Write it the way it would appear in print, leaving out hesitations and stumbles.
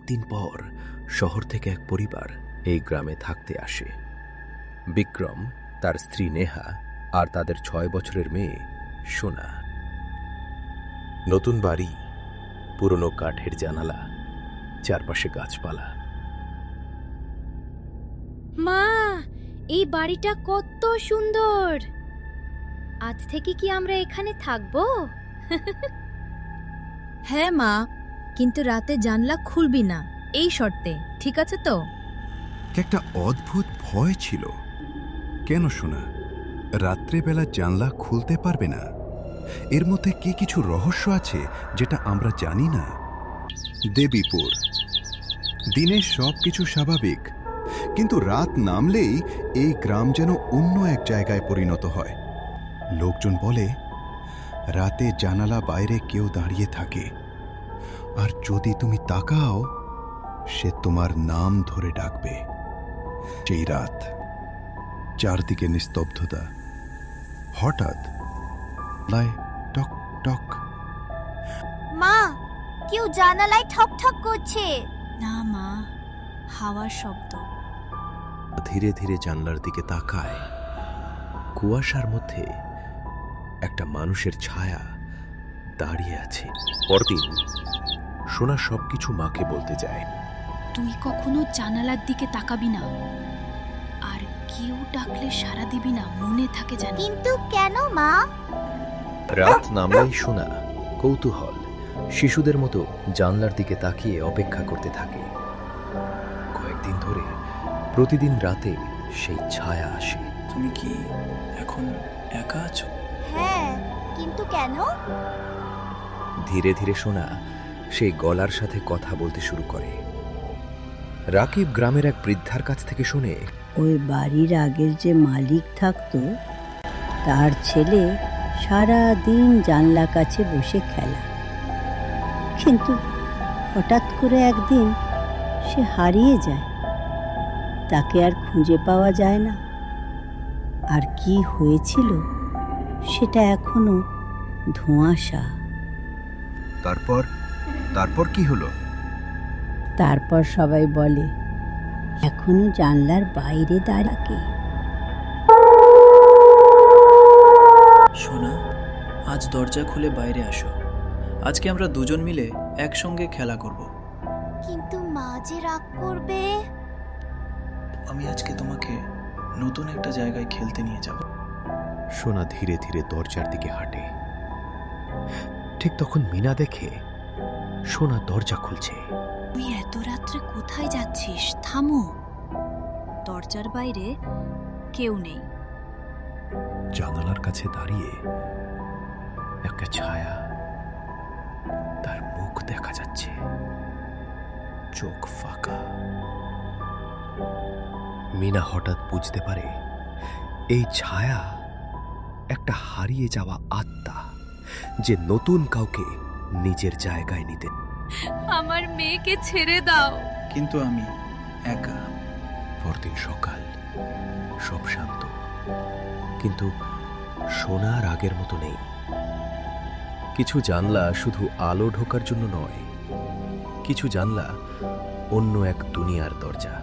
দিন পর শহর থেকে এক পরিবার এই গ্রামে থাকতে আসে। বিক্রম, তার স্ত্রী নেহা আর তাদের 6 বছরের মেয়ে সোনা। নতুন বাড়ি, পুরনো কাঠের জানালা, চারপাশে গাছপালা। মা, এই বাড়িটা কত সুন্দর! আজ থেকে কি আমরা এখানে থাকবো? হ্যাঁ মা, কিন্তু রাতে জানলা খুলবি না, এই শর্তে, ঠিক আছে তো? একটা অদ্ভুত ভয় ছিল। কেন শোনা, রাত্রেবেলা জানলা খুলতে পারবে না? এর মধ্যে কি কিছু রহস্য আছে যেটা আমরা জানি না? দেবীপুর। দিনে সব কিছু স্বাভাবিক, কিন্তু রাত নামলেই এই গ্রাম যেন অন্য এক জায়গায় পরিণত হয়। লোকজন বলে রাতে জানালা বাইরে কেউ দাঁড়িয়ে থাকে, আর যদি তুমি তাকাও সে তোমার নাম ধরে ডাকবে। সেই রাত, চারদিকে নিস্তব্ধতা। হঠাৎ লাই টক টক। মা, কেউ জানালায় ঠক ঠক করছে। না মা, হাওয়ার শব্দ। ধীরে ধীরে জানলার দিকে তাকায়। কুয়াশার মধ্যে একটা মানুষের ছায়া দাঁড়িয়ে আছে। পরদিন সোনা সবকিছু মাকে বলতে যায়। তুই কখনো জানালার দিকে তাকাবি না, আর কেউ ডাকলে সাড়া দিবি না, মনে থাকে জানি। কিন্তু কেন মা? রাত নামলেই সোনা কৌতূহল শিশুদের মতো জানলার দিকে তাকিয়ে অপেক্ষা করতে থাকে। কয়েকদিন ধরে প্রতিদিন রাতে সেই ছায়া আসে। তুমি কি এখন একা আছো? হ্যাঁ, কিন্তু কেন? ধীরে ধীরে সোনা সেই গলার সাথে কথা বলতে শুরু করে। রাকিব গ্রামের এক বৃদ্ধার কাছ থেকে শোনে, ওই বাড়ির আগের যে মালিক থাকতো, তার ছেলে সারা দিন জানলা কাছে বসে খেলা, কিন্তু হঠাৎ করে একদিন সে হারিয়ে যায়। তাকে আর খুঁজে পাওয়া যায় না। আর কি হয়েছিল সেটা এখনো ধোঁয়াশা। তারপর কি হলো? তারপর সবাই বলে এখনো জানলার বাইরে দাঁড়াকে। সোনা, আজ দরজা খুলে বাইরে আসো। আজকে আমরা দুজন মিলে একসঙ্গে খেলা করব। কিন্তু মা যে রাগ করবে। আমি আজকে তোমাকে নতুন একটা জায়গায় খেলতে নিয়ে যাব। সোনা ধীরে ধীরে দরজার দিকে হাঁটে। ঠিক তখন মিনা দেখে সোনা দরজা খুলছে। তুই এত রাত্রে কোথায় যাচ্ছিস? থামো। দরজার বাইরে কেউ নেই। জানালার কাছে দাঁড়িয়ে একটা ছায়া, তার মুখ দেখা যাচ্ছে, চোখ ফাঁকা। মিনা হঠাৎ বুঝতে পারে এই ছায়া একটা হারিয়ে যাওয়া আত্মা, যে নতুন কাউকে নিজের জায়গায় নিতে। আমার মেয়েকে ছেড়ে দাও। কিন্তু আমি একা। পরদিন সকাল, সব শান্ত, কিন্তু সোনার আগের মতো নেই। কিছু জানলা শুধু আলো ঢোকার জন্য নয়, কিছু জানলা অন্য এক দুনিয়ার দরজা।